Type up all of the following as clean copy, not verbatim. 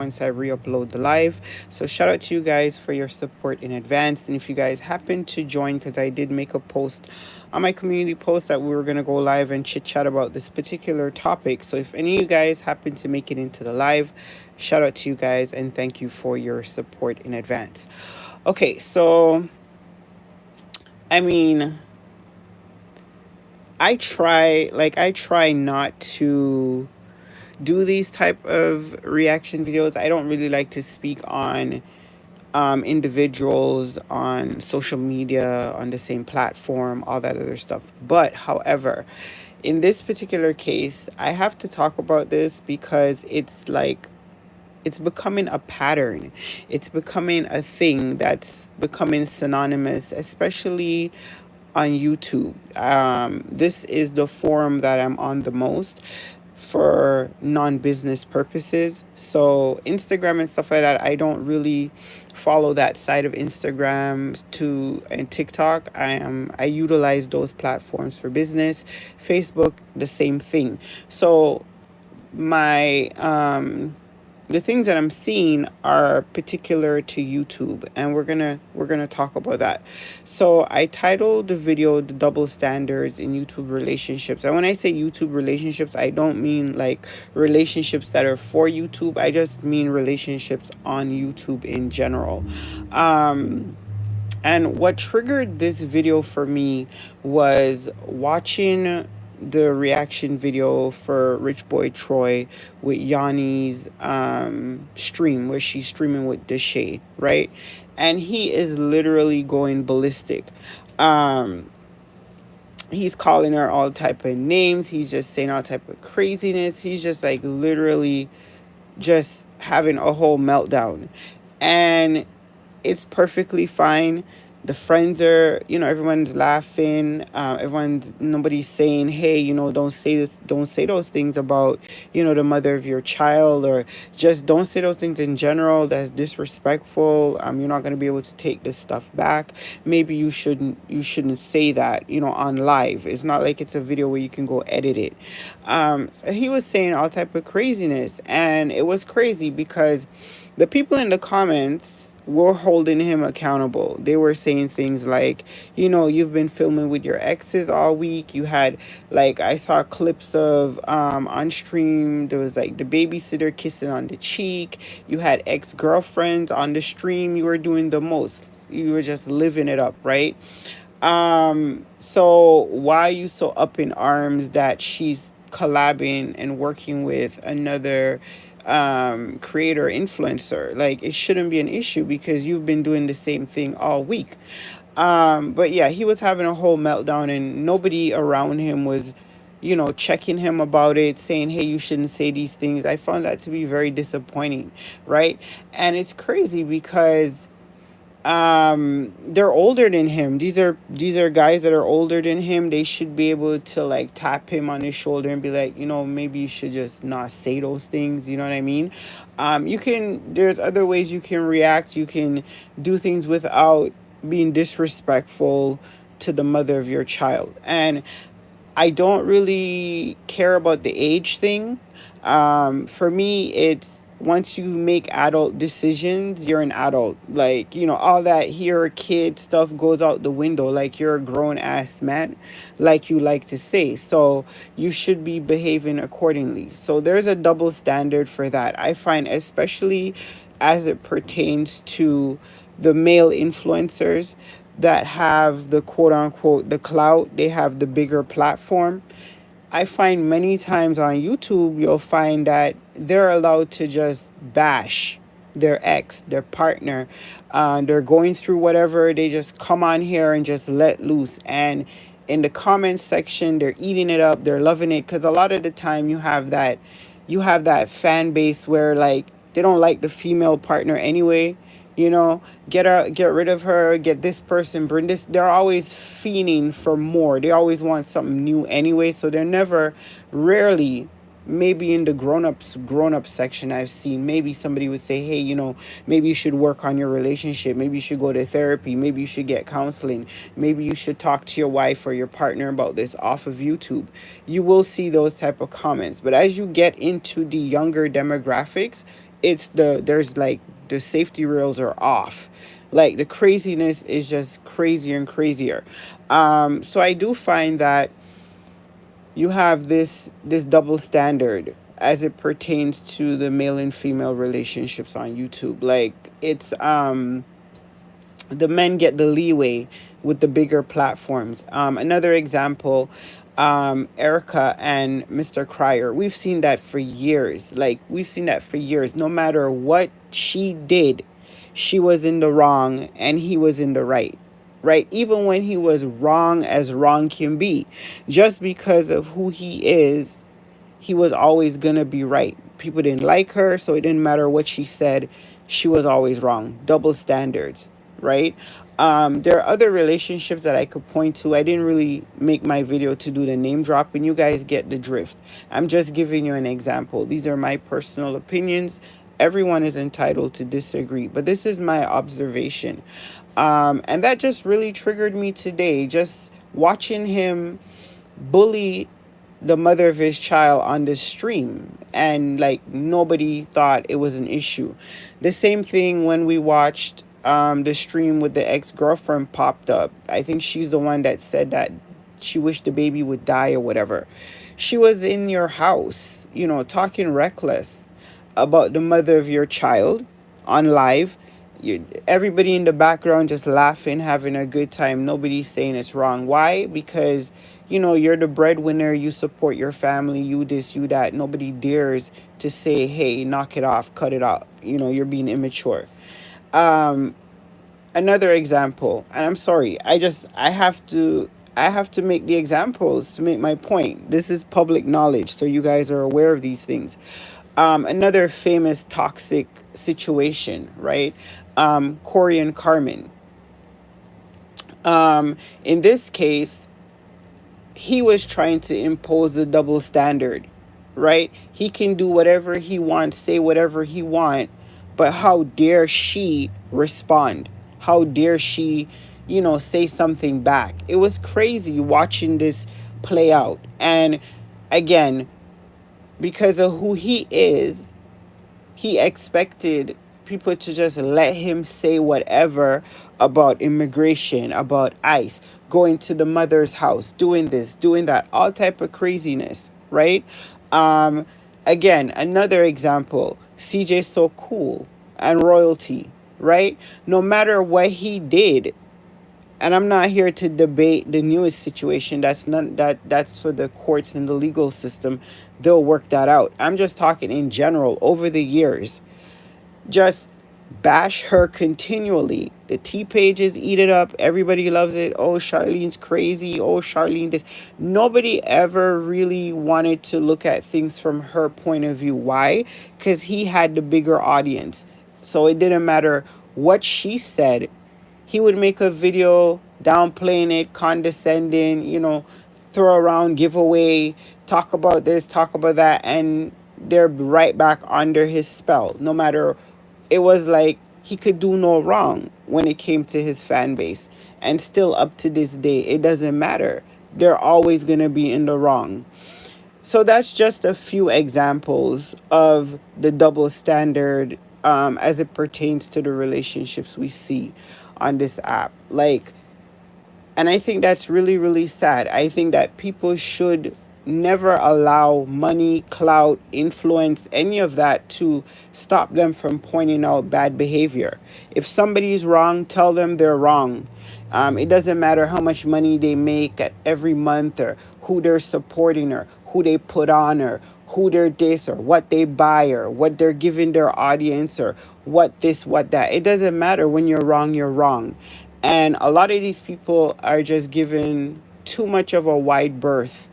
once I re-upload the live. So shout out to you guys for your support in advance. And if you guys happen to join, because I did make a post on my community post that we were going to go live and chit chat about this particular topic. So if any of you guys happen to make it into the live, shout out to you guys and thank you for your support in advance. Okay, so I mean, I try not to do these type of reaction videos. I don't really like to speak on individuals on social media on the same platform, all that other stuff. But however, in this particular case, I have to talk about this because it's becoming a pattern. It's becoming a thing that's becoming synonymous, especially on YouTube. This is the forum that I'm on the most for non-business purposes. So Instagram and stuff like that, I don't really follow that side of Instagram to and TikTok. I utilize those platforms for business. Facebook, the same thing. So my the things that I'm seeing are particular to YouTube, and we're gonna talk about that. So I titled the video "The Double Standards in YouTube Relationships." And when I say YouTube relationships, I don't mean like relationships that are for YouTube. I just mean relationships on YouTube in general. And what triggered this video for me was watching the reaction video for Rich Boy Troy with Yanni's stream where she's streaming with Deshay, right? And he is literally going ballistic. Um, he's calling her all type of names. He's just saying all type of craziness. He's just like literally just having a whole meltdown. And it's perfectly fine. The friends are, everyone's laughing. Nobody's saying, hey, don't say those things about, the mother of your child, or just don't say those things in general. That's disrespectful. You're not going to be able to take this stuff back. Maybe you shouldn't say that, on live. It's not like it's a video where you can go edit it. So he was saying all type of craziness, and it was crazy because the people in the comments were holding him accountable. They were saying things like, you've been filming with your exes all week. You had, like, I saw clips of on stream, there was like the babysitter kissing on the cheek. You had ex-girlfriends on the stream. You were doing the most. You were just living it up, right? So why are you so up in arms that she's collabing and working with another creator influencer? Like, it shouldn't be an issue because you've been doing the same thing all week. But yeah, he was having a whole meltdown, and nobody around him was, checking him about it, saying, hey, you shouldn't say these things. I found that to be very disappointing, right? And it's crazy because they're older than him. These are guys that are older than him. They should be able to like tap him on his shoulder and be like, maybe you should just not say those things. You know what I mean? There's other ways you can react. You can do things without being disrespectful to the mother of your child. And I don't really care about the age thing. For me, it's once you make adult decisions, you're an adult. Like, all that here kid stuff goes out the window. Like, you're a grown ass man, like you like to say. So you should be behaving accordingly. So there's a double standard for that. I find, especially as it pertains to the male influencers that have the quote unquote the clout, they have the bigger platform. I find many times on YouTube, you'll find that they're allowed to just bash their ex, their partner. They're going through whatever. They just come on here and just let loose. And in the comments section, they're eating it up. They're loving it. Because a lot of the time you have that fan base where like they don't like the female partner anyway. Get rid of her, get this person, bring this. They're always fiending for more. They always want something new anyway. So they're never, rarely, maybe in the grown up section I've seen, maybe somebody would say, hey, maybe you should work on your relationship. Maybe you should go to therapy. Maybe you should get counseling. Maybe you should talk to your wife or your partner about this off of YouTube. You will see those type of comments. But as you get into the younger demographics, it's there's like the safety rails are off. Like the craziness is just crazier and crazier. So I do find that you have this double standard as it pertains to the male and female relationships on YouTube. Like it's the men get the leeway with the bigger platforms. Another example, Erica and Mr. Cryer. We've seen that for years. Like we've seen that for years. No matter what she did, she was in the wrong and he was in the right. Right? Even when he was wrong as wrong can be, just because of who he is, he was always gonna be right. People didn't like her, so it didn't matter what she said. She was always wrong. Double standards, right? There are other relationships that I could point to. I didn't really make my video to do the name dropping. You guys get the drift. I'm just giving you an example. These are my personal opinions. Everyone is entitled to disagree, but this is my observation. And that just really triggered me today. Just watching him bully the mother of his child on the stream, and like nobody thought it was an issue. The same thing when we watched the stream with the ex-girlfriend popped up. I think she's the one that said that she wished the baby would die or whatever. She was in your house, talking reckless about the mother of your child on live. Everybody in the background just laughing, having a good time. Nobody's saying it's wrong. Why? Because you're the breadwinner, you support your family, you this, you that. Nobody dares to say, hey, knock it off, cut it out. You're being immature. Another example, and I'm sorry, I have to make the examples to make my point. This is public knowledge, so you guys are aware of these things. Another famous toxic situation, right? Corey and Carmen. In this case, he was trying to impose a double standard, right? He can do whatever he wants, say whatever he wants, but how dare she respond? How dare she, say something back? It was crazy watching this play out. And again, because of who he is, he expected people to just let him say whatever about immigration, about ICE, going to the mother's house, doing this, doing that, all type of craziness, right? Um, Again, another example, CJ So Cool and Royalty, right? No matter what he did, and I'm not here to debate the newest situation. That's for the courts and the legal system. They'll work that out. I'm just talking in general over the years. Just bash her continually. The T pages eat it up. Everybody loves it. Oh, Charlene's crazy. Oh, Charlene this. Nobody ever really wanted to look at things from her point of view. Why? Because he had the bigger audience. So it didn't matter what she said. He would make a video downplaying it, condescending, throw around giveaway, talk about this, talk about that, and they're right back under his spell. No matter, it was like he could do no wrong when it came to his fan base. And still up to this day, it doesn't matter. They're always going to be in the wrong. So that's just a few examples of the double standard as it pertains to the relationships we see on this app. And I think that's really, really sad. I think that people should never allow money, clout, influence, any of that to stop them from pointing out bad behavior. If somebody's wrong, tell them they're wrong. It doesn't matter how much money they make at every month, or who they're supporting, or who they put on, or who they're this, or what they buy, or what they're giving their audience, or what this, what that. It doesn't matter. When you're wrong, you're wrong. And a lot of these people are just given too much of a wide berth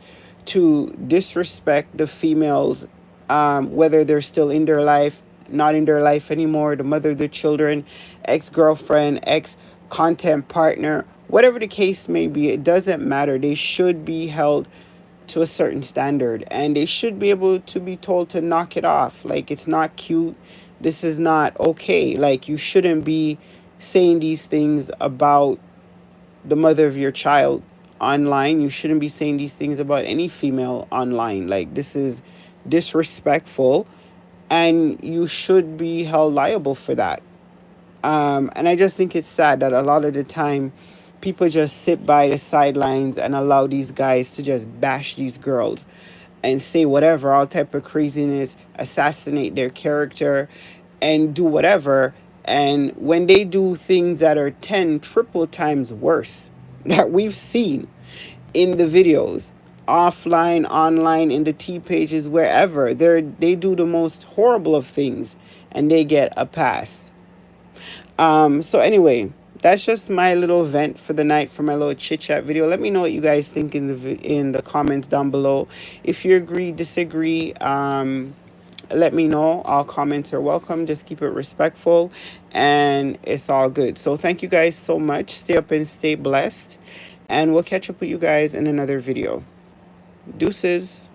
to disrespect the females, whether they're still in their life, not in their life anymore, the mother of their children, ex-girlfriend, ex-content partner, whatever the case may be. It doesn't matter. They should be held to a certain standard, and they should be able to be told to knock it off. Like, it's not cute. This is not okay. Like, you shouldn't be saying these things about the mother of your child online. You shouldn't be saying these things about any female online. Like, this is disrespectful. and you should be held liable for that. And I just think it's sad that a lot of the time people just sit by the sidelines and allow these guys to just bash these girls and say whatever, all type of craziness, assassinate their character and do whatever. And when they do things that are 10 triple times worse that we've seen in the videos, offline, online, in the T pages, wherever, they do the most horrible of things and they get a pass. So anyway, that's just my little vent for the night for my little chit chat video. Let me know what you guys think in the comments down below. If you agree, disagree, let me know. All comments are welcome. Just keep it respectful, and it's all good. So thank you guys so much. Stay up and stay blessed, and we'll catch up with you guys in another video. Deuces.